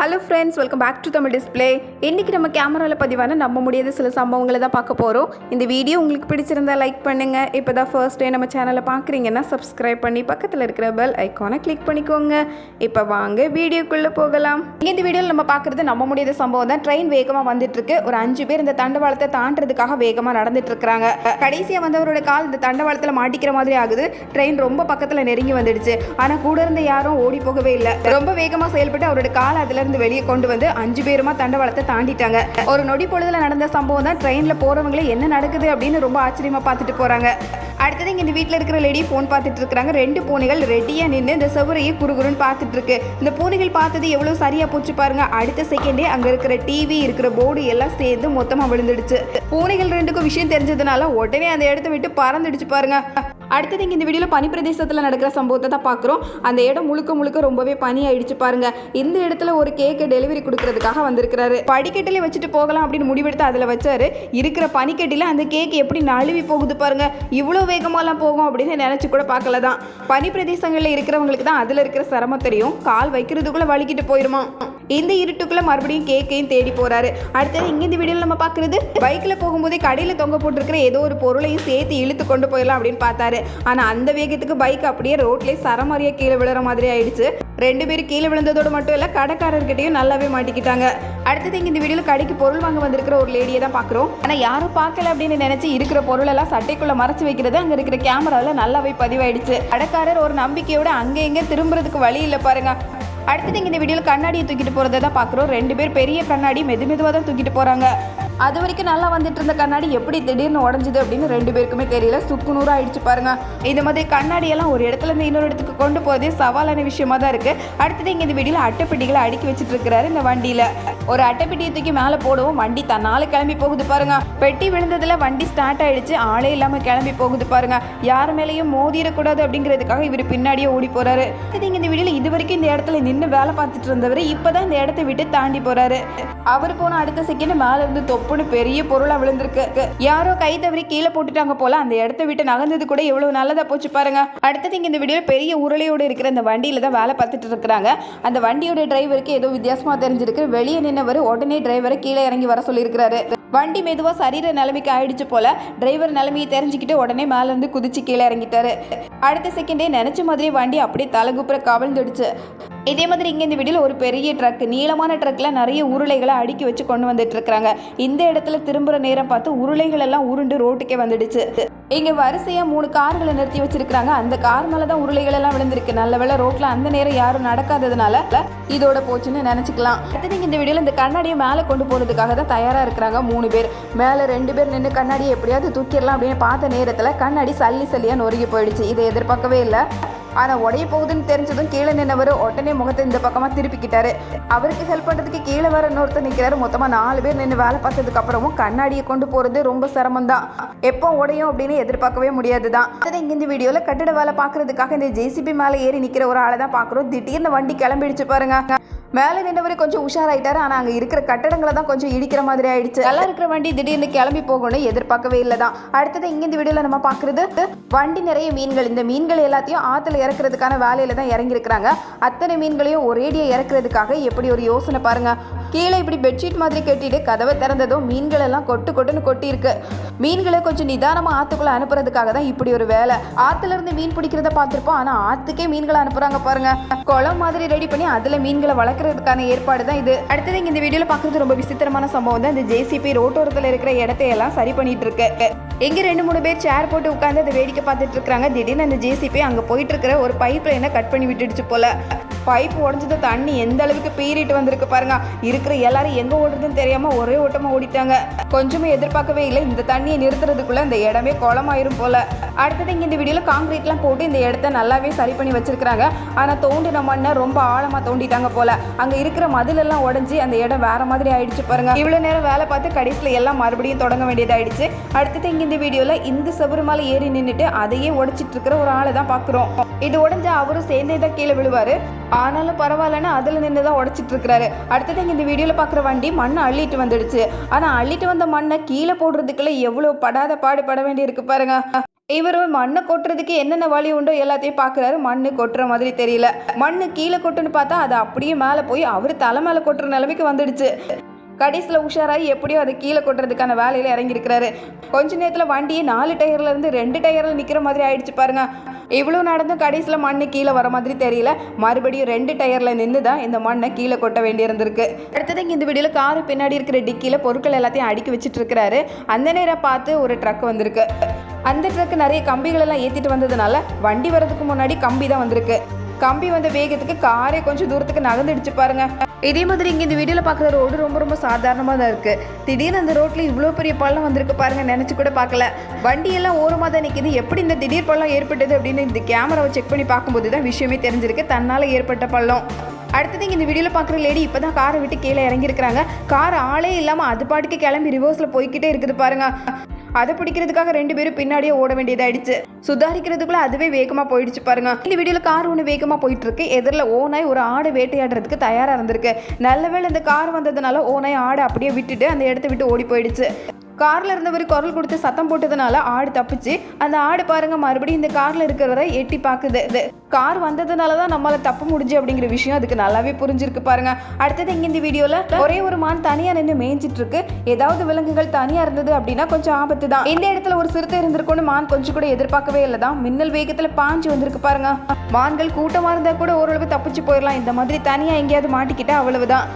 Hello friends, welcome back to Tamil display. இன்றைக்கி நம்ம கேமராவில் பதிவான நம்ப முடியாத சில சம்பவங்களை தான் பார்க்க போகிறோம். இந்த வீடியோ உங்களுக்கு பிடிச்சிருந்தா லைக் பண்ணுங்கள். இப்போ தான் ஃபர்ஸ்ட் டே நம்ம சேனலை பார்க்குறீங்கன்னா சப்ஸ்கிரைப் பண்ணி பக்கத்தில் இருக்கிற பெல் ஐக்கானை கிளிக் பண்ணிக்கோங்க. இப்போ வாங்க வீடியோக்குள்ளே போகலாம். இந்த வீடியோவில் நம்ம பார்க்குறது நம்ப முடியாத சம்பவம் தான். ட்ரெயின் வேகமாக வந்துட்டுருக்கு. ஒரு 5 பேர் இந்த தண்டவாளத்தை தாண்டறதுக்காக வேகமாக நடந்துட்டு இருக்கிறாங்க. கடைசியாக வந்தவரோட கால் இந்த தண்டவாளத்தில் மாட்டிக்கிற மாதிரி ஆகுது. ட்ரெயின் ரொம்ப பக்கத்தில் நெருங்கி வந்துடுச்சு. ஆனால் கூட இருந்த யாரும் ஓடி போகவே இல்லை. ரொம்ப வேகமாக செயல்பட்டு அவரோட கால் அதில் வெளியே கொண்டு வந்து 5 பேருமா தண்டவாளத்தை தாண்டிட்டாங்க. ஒரு நொடி பொழுதுல நடந்த சம்பவம் தான். ட்ரெயின்ல போறவங்களே என்ன நடக்குது அப்படின்னு ரொம்ப ஆச்சரியமா பார்த்துட்டு போறாங்க. அடுத்தது இங்க இந்த வீட்டில் இருக்கிற லேடி ஃபோன் பார்த்துட்டு இருக்காங்க. 2 பூனைகள் ரெடியா நின்று இந்த செவரையை குறுகுறுன்னு பார்த்துட்டு இருக்கு. இந்த பூனைகள் பார்த்தது எவ்வளவு சரியா போச்சு பாருங்க. அடுத்த செகண்டே அங்க இருக்கிற டிவி இருக்கிற போர்டு எல்லாம் சேர்ந்து மொத்தமா விழுந்துடுச்சு. பூனைகள் 2க்கும் விஷயம் தெரிஞ்சதுனால உடனே அந்த இடத்த விட்டு பறந்துடுச்சு பாருங்க. அடுத்தது இங்க இந்த வீடியோல பனி பிரதேசத்தில் நடக்கிற சம்பவத்தை தான் பார்க்குறோம். அந்த இடம் முழுக்க ரொம்பவே பனி ஆயிடுச்சு பாருங்க. இந்த இடத்துல ஒரு கேக்கை டெலிவரி கொடுக்கறதுக்காக வந்திருக்கிறாரு. படிக்கட்டிலே வச்சுட்டு போகலாம் அப்படின்னு முடிவெடுத்து அதில் வச்சாரு. இருக்கிற பனிக்கட்டில அந்த கேக் எப்படி நழுவி போகுது பாருங்க. இவ்வளோ வேகமாலாம் போகும் அப்படின்னு நினைச்சு கூட பார்க்கல தான். பனி பிரதேசங்களில் இருக்கிறவங்களுக்கு தான் அதில் இருக்கிற சிரமம் தெரியும். கால் வைக்கிறதுக்குள்ள வலிக்கிட்டு போயிருமா. இந்த இருட்டுக்குள்ள மறுபடியும் கேக்கையும் தேடி போறாரு. அடுத்தது இங்க இந்த வீடியோல நம்ம பார்க்குறது, பைக்ல போகும்போதே கடையில் தொங்க போட்டிருக்கிற ஏதோ ஒரு பொருளையும் சேர்த்து இழுத்து கொண்டு போயிடலாம் அப்படின்னு பார்த்தாரு. ஆனா அந்த வேகத்துக்கு பைக் அப்படியே ரோட்லேயே சரமாரியா கீழே விழுற மாதிரி ஆயிடுச்சு. 2 பேர் கீழே விழுந்ததோடு மட்டும் இல்லை, கடைக்காரர்கிட்டையும் நல்லாவே மாட்டிக்கிட்டாங்க. அடுத்தது இங்க இந்த வீடியோல கடைக்கு பொருள் வாங்க வந்திருக்கிற ஒரு லேடியை தான் பார்க்குறோம். ஆனால் யாரும் பார்க்கல அப்படின்னு நினைச்சு இருக்கிற பொருள் எல்லாம் சட்டைக்குள்ள மறைச்சு வைக்கிறது அங்கே இருக்கிற கேமராவில் நல்லாவே பதிவாயிடுச்சு. கடைக்காரர் ஒரு நம்பிக்கையோட அங்கே இங்கே திரும்புறதுக்கு வழி இல்லை பாருங்க. அடுத்தது இங்கே இந்த வீடியோவில் கண்ணாடியை தூக்கிட்டு போகிறத தான் பார்க்குறோம். 2 பேர் பெரிய கண்ணாடி மெதுவாக தான் தூக்கிட்டு போகிறாங்க. அது வரைக்கும் நல்லா வந்துட்டு இருந்த கண்ணாடி எப்படி திடீர்னு உடஞ்சுது அப்படின்னு 2 பேருக்குமே தெரியல. சுக்கு நூறு ஆயிடுச்சு பாருங்க. இந்த மாதிரி கண்ணாடியெல்லாம் ஒரு இடத்துல இருந்து இன்னொரு இடத்துக்கு கொண்டு போகிறதே சவாலான விஷயமா தான் இருக்கு. அடுத்தது இங்கே இந்த வீடியோவில் அட்டைப்பெட்டிகளை அடுக்கி வச்சுட்டு இருக்கிறாரு. இந்த வண்டியில் ஒரு அட்டைப்பெட்டியை தூக்கி மேலே போடவும் வண்டி தன்னால கிளம்பி போகுது பாருங்க. பெட்டி விழுந்ததுல வண்டி ஸ்டார்ட் ஆயிடுச்சு. ஆளே இல்லாமல் கிளம்பி போகுது பாருங்க. யார் மேலேயும் மோதிடக்கூடாது அப்படிங்கிறதுக்காக இவர் பின்னாடியே ஓடி போறாரு. இங்கே இந்த வீடியோவில் இது வரைக்கும் இந்த இடத்துல நின்று வேலை பார்த்துட்டு இருந்தவர் இப்பதான் இந்த இடத்தை விட்டு தாண்டி போறாரு. அவர் போன அடுத்த செகண்ட் மேல இருந்து தொப்புன்னு பெரிய பொருளா விழுந்திருக்கு. யாரோ கை தவறி கீழே போட்டுட்டாங்க போல. அந்த இடத்தை விட்டு நகர்ந்தது கூட எவ்வளவு நல்லதா போச்சு பாருங்க. அடுத்தது இங்க இந்த வீடியோவில் பெரிய உருளையோடு இருக்கிற இந்த வண்டியில தான் வேலை பார்த்துட்டு இருக்கிறாங்க. அந்த வண்டியோட டிரைவருக்கு ஏதோ வித்தியாசமா தெரிஞ்சிருக்கு. வெளியே நின்னவர் உடனே டிரைவரை கீழே இறங்கி வர சொல்லியிருக்கிறாரு. வண்டி மெதுவாக சரீர நிலைமைக்கு ஆயிடுச்சு போல. டிரைவர் நிலைமையை தெரிஞ்சுக்கிட்டு உடனே மேல இருந்து குதிச்சு கீழே இறங்கிட்டாரு. அடுத்த செகண்டே நினைச்ச மாதிரி வண்டி அப்படியே தலைகுப்புற கவிழ்ந்துடுச்சு. இதே மாதிரி இங்கே இந்த வீடியோவில் ஒரு பெரிய ட்ரக், நீளமான ட்ரக்கில் நிறைய உருளைகளை அடுக்கி வச்சு கொண்டு வந்துட்டு இருக்கிறாங்க. இந்த இடத்துல திரும்புகிற நேரம் பார்த்து உருளைகள் எல்லாம் உருண்டு ரோட்டுக்கே வந்துடுச்சு. இங்கே வரிசையாக 3 கார்களை நிறுத்தி வச்சிருக்கிறாங்க. அந்த கார் மேலே தான் உருளைகள் எல்லாம் விழுந்திருக்கு. நல்ல வேளை ரோட்டில் அந்த நேரம் யாரும் நடக்காததுனால இதோட போச்சுன்னு நினச்சிக்கலாம். அடுத்தது இந்த வீடியோவில் இந்த கண்ணாடியை மேலே கொண்டு போகிறதுக்காக தான் தயாராக இருக்கிறாங்க 3 பேர். மேலே 2 பேர் நின்று கண்ணாடியை எப்படியாவது தூக்கிடலாம் அப்படின்னு பார்த்த நேரத்தில் கண்ணாடி சல்லியாக நொறுங்கி போயிடுச்சு. இதை எதிர்பார்க்கவே இல்லை. ஆனால் உடைய போகுதுன்னு தெரிஞ்சதும் கீழே நின்னவர் உடனே முகத்தை இந்த பக்கமாக திருப்பிக்கிட்டாரு. அவருக்கு ஹெல்ப் பண்ணுறதுக்கு கீழே வர இன்னொருத்தர் நிற்கிறாரு. மொத்தமாக 4 பேர் நின்று வேலை பார்த்ததுக்கு அப்புறமும் கண்ணாடியை கொண்டு போகிறது ரொம்ப சிரமம் தான். எப்போ உடையும் அப்படின்னு எதிர்பார்க்கவே முடியாது தான். இங்கே இந்த வீடியோவில் கட்டிட வேலை பார்க்கறதுக்காக இந்த ஜேசிபி மேலே ஏறி நிற்கிற ஒரு ஆளை தான் பார்க்குறோம். திடீர்னு வண்டி கிளம்பிடுச்சு பாருங்க. மேலே நின்றவரை கொஞ்சம் உஷாராயிட்டாரு. ஆனால் அங்கே இருக்கிற கட்டடங்களை தான் கொஞ்சம் இடிக்கிற மாதிரி ஆயிடுச்சு. நல்லா இருக்கிற வண்டி திடீர்னு கிளம்பி போகணும்னு எதிர்பார்க்கவே இல்லை தான். அடுத்தது இங்கே இந்த வீடியோவில் நம்ம பார்க்குறது, வண்டி நிறைய மீன்கள். இந்த மீன்கள் எல்லாத்தையும் ஆற்றுல இறக்குறதுக்கான வேலையில தான் இறங்கியிருக்கிறாங்க. அத்தனை மீன்களையும் ஒரேடியா இறக்குறதுக்காக எப்படி ஒரு யோசனை பாருங்க. கீழே இப்படி பெட்ஷீட் மாதிரி கட்டிட்டு கதவை திறந்ததும் மீன்கள் எல்லாம் கொட்டுன்னு கொட்டி இருக்கு. மீன்களை கொஞ்சம் நிதானமாக ஆற்றுக்குள்ள அனுப்புறதுக்காக தான் இப்படி ஒரு வேலை. ஆற்றுல இருந்து மீன் பிடிக்கிறத பார்த்துருப்போம். ஆனால் ஆற்றுக்கே மீன்களை அனுப்புறாங்க பாருங்க. குளம் மாதிரி ரெடி பண்ணி அதில் மீன்களை வளர்க்குறதுக்கான ஏற்பாடு தான் இது. அடுத்தது இங்கே இந்த வீடியோவில் பார்க்குறது ரொம்ப விசித்திரமான சம்பவம் தான். இந்த ஜேசிபி ரோட்டோரத்தில் இருக்கிற இடத்தையெல்லாம் சரி பண்ணிட்டு இருக்கு. எங்க 2-3 பேர் சேர் போட்டு உட்காந்து அதை வேடிக்கை பார்த்துட்டு இருக்காங்க. திடீர்னு அந்த ஜேசிபி அங்கே போயிட்டு இருக்கிற ஒரு பைப் லைனை கட் பண்ணி விட்டுடுச்சு போல. பைப் உடஞ்சது தண்ணி எந்த அளவுக்கு பீறிட்டு வந்திருக்கு பாருங்க. இருக்கிற எல்லாரும் எங்க ஓடுறதுன்னு தெரியாம ஒரே ஓட்டமா ஓடிட்டாங்க. கொஞ்சமே எதிர்பார்க்கவே இல்லை. இந்த தண்ணியை நிறுத்துறதுக்குள்ள இந்த இடமே குளமாயிரும் போல. அடுத்தது இங்க இந்த வீடியோல காங்கிரீட்லாம் போட்டு இந்த இடத்த நல்லாவே சரி பண்ணி வச்சிருக்காங்க. ஆனா தோண்டின மண்ணை ரொம்ப ஆழமா தோண்டிட்டாங்க போல. அங்க இருக்கிற மதில் எல்லாம் உடஞ்சி அந்த இடம் வேற மாதிரி ஆயிடுச்சு பாருங்க. இவ்வளவு நேரம் வேலை பார்த்து கடைசியில் எல்லாம் மறுபடியும் தொடங்க வேண்டியதாயிடுச்சு. அடுத்தது இங்க இந்த வீடியோல இந்த செவுரு மேலே ஏறி நின்றுட்டு அதையே உடைச்சிட்டு இருக்கிற ஒரு ஆளை தான் பார்க்குறோம். இது உடஞ்சா அவரும் சேர்ந்தே தான் கீழே விழுவாரு. ஆனாலும் பரவாயில்லன்னு அதில் நின்று தான் உடைச்சிட்டு இருக்கிறாரு. அடுத்தது இந்த வீடியோவில் பார்க்குற வண்டி மண்ணை அள்ளிட்டு வந்துடுச்சு. ஆனால் அள்ளிட்டு வந்த மண்ணை கீழே போடுறதுக்குள்ள எவ்வளோ படாத பாடுபட வேண்டி இருக்கு பாருங்க. இவரும் மண்ணை கொட்டுறதுக்கு என்னென்ன வழி உண்டோ எல்லாத்தையும் பார்க்குறாரு. மண்ணு கொட்டுற மாதிரி தெரியல. மண்ணு கீழே கொட்டுன்னு பார்த்தா அது அப்படியே மேலே போய் அவர் தலை மேலே கொட்டுற நிலைமைக்கு வந்துடுச்சு. கடைசியில் உஷாராகி எப்படியோ அதை கீழே கொட்டுறதுக்கான வேலையில் இறங்கியிருக்கிறாரு. கொஞ்ச நேரத்தில் வண்டியை 4 டயர்லேருந்து 2 டயரில் நிற்கிற மாதிரி ஆயிடுச்சு பாருங்க. இவ்வளோ நடந்தும் கடைசியில் மண்ணு கீழே வர மாதிரி தெரியல. மறுபடியும் 2 டயரில் நின்று தான் இந்த மண்ணை கீழே கொட்ட வேண்டியிருந்திருக்கு. அடுத்தது இங்கே இந்த வீடியோவில் காரு பின்னாடி இருக்கிற டிக்கியில் பொருட்கள் எல்லாத்தையும் அடுக்கி வச்சுட்டு இருக்கிறாரு. அந்த நேரம் பார்த்து ஒரு ட்ரக் வந்திருக்கு. அந்த ட்ரக் நிறைய கம்பிகள் எல்லாம் ஏற்றிட்டு வந்ததுனால வண்டி வரதுக்கு முன்னாடி கம்பி தான் வந்திருக்கு. கம்பி வந்த வேகத்துக்கு காரே கொஞ்சம் தூரத்துக்கு நகர்ந்துடுச்சு பாருங்க. இதே மாதிரி இங்கே இந்த வீடியோவில் பார்க்குற ரோடு ரொம்ப ரொம்ப சாதாரணமாக தான் இருக்குது. திடீர்னு அந்த ரோட்டில் இவ்வளோ பெரிய பள்ளம் வந்திருக்கு பாருங்கள். நினச்சி கூட பார்க்கல. வண்டியெல்லாம் ஓரமாக தான் நிற்கிது. எப்படி இந்த திடீர் பள்ளம் ஏற்பட்டது அப்படின்னு இந்த கேமராவை செக் பண்ணி பார்க்கும்போது தான் விஷயமே தெரிஞ்சிருக்கு. தன்னால் ஏற்பட்ட பள்ளம். அடுத்தது இங்கே இந்த வீடியோவில் பார்க்குற லேடி இப்போ தான் காரை விட்டு கீழே இறங்கியிருக்கிறாங்க. கார் ஆளே இல்லாமல் அது பாட்டுக்கு கிளம்பி ரிவர்ஸில் போய்கிட்டே இருக்குது பாருங்க. அதை பிடிக்கிறதுக்காக 2 பேரும் பின்னாடியே ஓட வேண்டியதாயிடுச்சு. சுதாரிக்கிறதுக்குள்ள அதுவே வேகமாக போயிடுச்சு பாருங்க. இந்த வீடியோவில் கார் ஒன்று வேகமாக போயிட்டு இருக்கு. எதிரில் ஓனாய் ஒரு ஆடு வேட்டையாடுறதுக்கு தயாராக இருந்திருக்கு. நல்ல வேளை இந்த கார் வந்ததுனால ஓனாய் ஆடு அப்படியே விட்டுட்டு அந்த இடத்த விட்டு ஓடி போயிடுச்சு. காரில் இருந்தவர் குரல் கொடுத்து சத்தம் போட்டதுனால ஆடு தப்பிச்சு. அந்த ஆடு பாருங்க மறுபடியும் இந்த காரில் இருக்கிறவரை எட்டி பார்க்குது. கார் வந்ததுனால தான் நம்மளால தப்பு முடிஞ்சு அப்படிங்கிற விஷயம் அதுக்கு நல்லாவே புரிஞ்சிருக்கு பாருங்க. அடுத்தது இங்கே இந்த வீடியோவில் ஒரே ஒரு மான் தனியாக நின்று மேய்ஞ்சிட்டு இருக்கு. ஏதாவது விலங்குகள் தனியாக இருந்தது அப்படின்னா கொஞ்சம் ஆபத்து தான். இந்த இடத்துல ஒரு சிறுத்தை இருந்திருக்கும்னு மான் கொஞ்சம் கூட எதிர்பார்க்கவே இல்லை தான். மின்னல் வேகத்தில் பாஞ்சு வந்திருக்கு பாருங்க. மான்கள் கூட்டமாக இருந்தால் கூட ஓரளவு தப்பிச்சு போயிடலாம். இந்த மாதிரி தனியாக எங்கேயாவது மாட்டிக்கிட்டா அவ்வளவுதான்.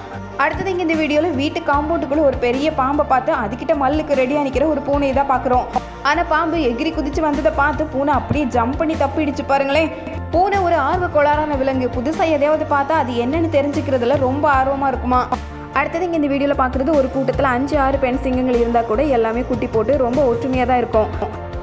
அடுத்தது இங்கே இந்த வீடியோவில் வீட்டு காம்பவுண்டுக்குள்ளே ஒரு பெரிய பாம்பை பார்த்து அதுக்கிட்ட மல்லுக்கு ரெடியாக நிற்கிற ஒரு பூனையை தான் பார்க்குறோம். ஆனால் பாம்பு எகிரி குதிச்சு வந்ததை பார்த்து பூனை அப்படியே ஜம்ப் பண்ணி தப்பிடுச்சு பாருங்களேன். பூனை ஒரு ஆர்வ கோளாறான விலங்கு. புதுசாக எதையாவது பார்த்தா அது என்னன்னு தெரிஞ்சுக்கிறதுல ரொம்ப ஆர்வமாக இருக்குமா. அடுத்தது இங்கே இந்த வீடியோவில் பார்க்குறது ஒரு கூட்டத்தில் 5-6 பெண் சிங்கங்கள் இருந்தால் கூட எல்லாமே குட்டி போட்டு ரொம்ப ஒற்றுமையாக தான் இருக்கும்.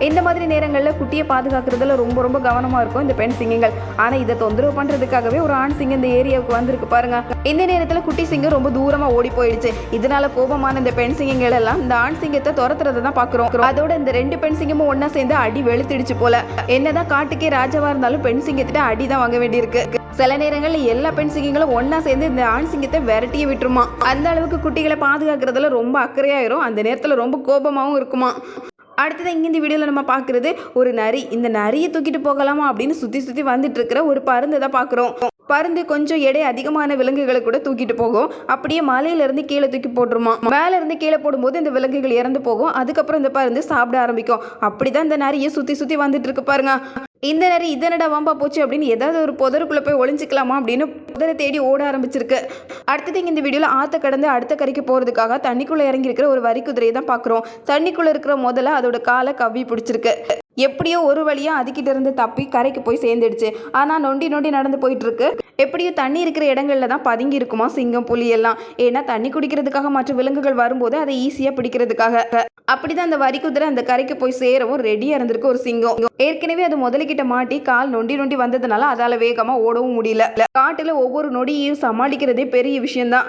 இந்த மாதிரி நேரங்களில் குட்டியை பாதுகாக்கிறதுல ரொம்ப ரொம்ப கவனமாக இருக்கும் இந்த பெண் சிங்கங்கள். ஆனால் இதை தொந்தரவு பண்ணுறதுக்காகவே ஒரு ஆண் சிங்கம் இந்த ஏரியாவுக்கு வந்திருக்கு பாருங்க. இந்த நேரத்தில் குட்டி சிங்கம் ரொம்ப தூரமாக ஓடி போயிடுச்சு. இதனால கோபமான இந்த பெண் சிங்கங்கள் எல்லாம் இந்த ஆண் சிங்கத்தை துரத்துறதை தான் பார்க்குறோம். அதோட இந்த 2 பெண் சிங்கமும் ஒன்றா சேர்ந்து அடி வெளுத்திடுச்சு போல. என்னதான் காட்டுக்கே ராஜாவாக இருந்தாலும் பெண் சிங்கத்திட்ட அடி தான் வாங்க வேண்டியிருக்கு. சில நேரங்களில் எல்லா பெண் சிங்கங்களும் ஒன்றா சேர்ந்து இந்த ஆண் சிங்கத்தை விரட்டியே விட்டுருமா. அந்த அளவுக்கு குட்டிகளை பாதுகாக்கிறதுல ரொம்ப அக்கறையாயிரும். அந்த நேரத்தில் ரொம்ப கோபமாகவும் இருக்குமா. அடுத்தது இங்கே இந்த வீடியோவில் நம்ம பார்க்குறது ஒரு நரி. இந்த நரியை தூக்கிட்டு போகலாமா அப்படின்னு சுற்றி வந்துட்டு இருக்கிற ஒரு பருந்தை தான் பார்க்குறோம். பருந்து கொஞ்சம் எடை அதிகமான விலங்குகளை கூட தூக்கிட்டு போகும். அப்படியே மலையிலேருந்து கீழே தூக்கி போட்டுருமா. மேலேருந்து கீழே போடும்போது இந்த விலங்குகள் இறந்து போகும். அதுக்கப்புறம் இந்த பருந்து சாப்பிட ஆரம்பிக்கும். அப்படி தான் இந்த நரியை சுற்றி வந்துட்டு இருக்கு பாருங்க. இந்த நரி இதனடா வம்பா போச்சு அப்படின்னு ஏதாவது ஒரு புதருக்குள்ளே போய் ஒளிஞ்சிக்கலாமா அப்படின்னு புதரை தேடி ஓட ஆரம்பிச்சிருக்கு. அடுத்தது இங்கே இந்த வீடியோவில் ஆற்ற கடந்து அடுத்த கரைக்கு போகிறதுக்காக தண்ணிக்குள்ளே இறங்கி இருக்கிற ஒரு வரி குதிரையை தான் பார்க்குறோம். தண்ணிக்குள்ளே இருக்கிற முதல்ல அதோட காலை கவ்வி பிடிச்சிருக்கு. எப்படியோ ஒரு வழியாக அதுக்கிட்ட இருந்து தப்பி கரைக்கு போய் சேர்ந்துடுச்சு. ஆனால் நொண்டி நடந்து போயிட்டு இருக்கு. எப்படியோ தண்ணி இருக்கிற இடங்கள்ல தான் பதுங்கி இருக்குமா சிங்கம் புலி எல்லாம். ஏன்னா தண்ணி குடிக்கிறதுக்காக மற்ற விலங்குகள் வரும்போது அதை ஈஸியாக பிடிக்கிறதுக்காக. அப்படிதான் அந்த வரி குதிரை அந்த கரைக்கு போய் சேரவும் ரெடியாக இருந்திருக்கு ஒரு சிங்கம். ஏற்கனவே அது முதலிக்கிட்ட மாட்டி கால் நொண்டி வந்ததுனால அதால வேகமாக ஓடவும் முடியல. காட்டில் ஒவ்வொரு நொடியையும் சமாளிக்கிறதே பெரிய விஷயம்தான்.